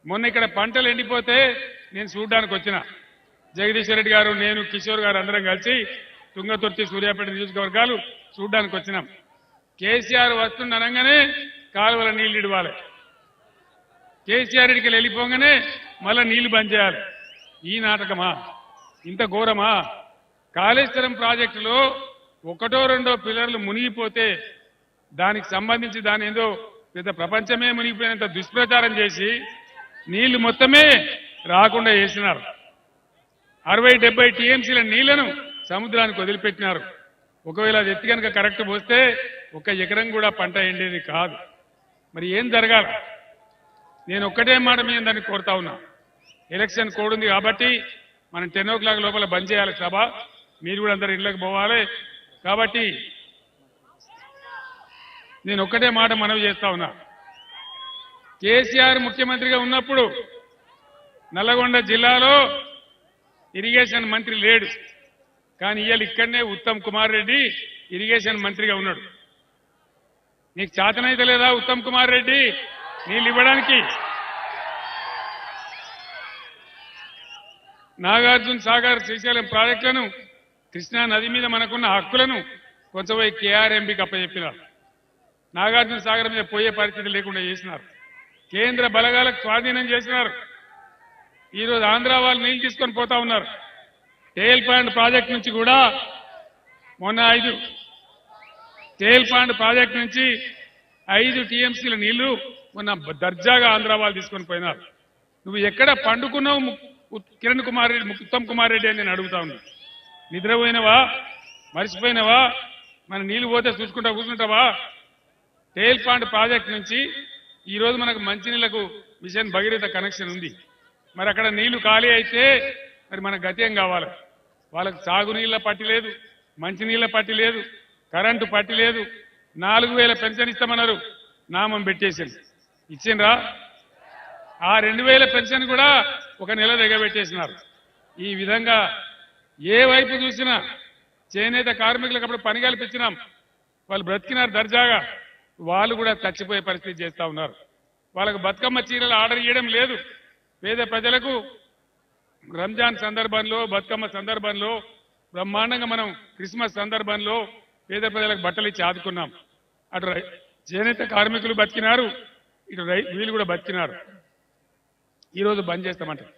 మొన్న ఇక్కడ పంటలు ఎండిపోతే నేను చూడడానికి వచ్చిన జగదీశ్వర్ రెడ్డి గారు, నేను, కిషోర్ గారు అందరం కలిసి తుంగతుర్తి, సూర్యాపేట నియోజకవర్గాలు చూడడానికి వచ్చినాం. కేసీఆర్ వస్తుండనగానే కాలువల నీళ్లు ఇడవాలి, కేసీఆర్ రెడ్డికి వెళ్ళిపోగానే మళ్ళా నీళ్లు బంద్ చేయాలి. ఈ నాటకమా? ఇంత ఘోరమా? కాళేశ్వరం ప్రాజెక్టులో ఒకటో రెండో పిల్లర్లు మునిగిపోతే దానికి సంబంధించి దాని ఏదో పెద్ద ప్రపంచమే మునిగిపోయినంత దుష్ప్రచారం చేసి నీళ్లు మొత్తమే రాకుండా చేసినారు. 60-70 టీఎంసీల నీళ్లను సముద్రానికి వదిలిపెట్టినారు. ఒకవేళ అది ఎత్తి కనుక కరెక్ట్ పోస్తే 1 ఎకరం కూడా పంట ఎండేది కాదు. మరి ఏం జరగాలి? నేను ఒక్కటే మాట మీద దాన్ని కోరుతా ఉన్నా. ఎలక్షన్ కోడ్ ఉంది కాబట్టి మనం 10 o'clock లోపల బంద్ చేయాలి సభ. మీరు కూడా అందరు ఇళ్లకు పోవాలి. కాబట్టి నేను ఒక్కటే మాట మనవి చేస్తా ఉన్నా. కేసీఆర్ ముఖ్యమంత్రిగా ఉన్నప్పుడు నల్లగొండ జిల్లాలో ఇరిగేషన్ మంత్రి లేడు, కానీ ఇవాళ ఇక్కడనే ఉత్తమ్ కుమార్ రెడ్డి ఇరిగేషన్ మంత్రిగా ఉన్నాడు. నీకు చేతనైతే లేదా ఉత్తమ్ కుమార్ రెడ్డి నీళ్ళు ఇవ్వడానికి? నాగార్జున సాగర్, శ్రీశైలం ప్రాజెక్టులను, కృష్ణా నది మీద మనకున్న హక్కులను కొంచెం కేఆర్ఎంబీకి అప్పచెప్పినారు. నాగార్జున సాగర్ మీద పోయే పరిస్థితి లేకుండా చేసినారు. కేంద్ర బలగాలకు స్వాధీనం చేసినారు. ఈరోజు ఆంధ్ర వాళ్ళు నీళ్లు తీసుకొని పోతా ఉన్నారు. టేల్ పాండ్ ప్రాజెక్ట్ నుంచి కూడా మొన్న 5 టేల్ పాండ్ ప్రాజెక్ట్ నుంచి 5 టీఎంసీల నీళ్లు మొన్న దర్జాగా ఆంధ్ర వాళ్ళు తీసుకొని పోయినారు. నువ్వు ఎక్కడ పండుకున్నావు కిరణ్ కుమార్ రెడ్డి, ఉత్తమ్ కుమార్ రెడ్డి అని నేను అడుగుతా ఉన్నా. నిద్రపోయినవా? మర్చిపోయినవా? మన నీళ్లు పోతే చూసుకుంటా కూర్చుంటావా? టేల్ పాండ్ ప్రాజెక్ట్ నుంచి ఈరోజు మనకు మంచినీళ్లకు మిషన్ భగీరథ కనెక్షన్ ఉంది. మరి అక్కడ నీళ్లు ఖాళీ అయితే మరి మన గతి ఏం కావాలి? వాళ్ళకు సాగునీళ్ల పట్టి లేదు, మంచినీళ్ల పట్టి లేదు, కరెంటు పట్టి లేదు. 4,000 పెన్షన్ ఇస్తామన్నారు, నామం పెట్టేసింది. ఇచ్చిండ్రా? ఆ 2,000 పెన్షన్ కూడా 1 నెల దిగబెట్టేసినారు. ఈ విధంగా ఏ వైపు చూసినా చేనేత కార్మికులకు అప్పుడు పని కల్పించినాం, వాళ్ళు బ్రతికినారు దర్జాగా. వాళ్ళు కూడా చచ్చిపోయే పరిస్థితి చేస్తా ఉన్నారు. వాళ్ళకు బతుకమ్మ చీరలు ఆర్డర్ ఇవ్వడం లేదు. పేద ప్రజలకు రంజాన్ సందర్భంలో, బతుకమ్మ సందర్భంలో, బ్రహ్మాండంగా మనం క్రిస్మస్ సందర్భంలో పేద ప్రజలకు బట్టలు ఇచ్చి ఆదుకున్నాం. అటు చేనేత కార్మికులు బతికినారు, ఇటు వీళ్ళు కూడా బతికినారు. ఈరోజు బంద్ చేస్తామంటారు.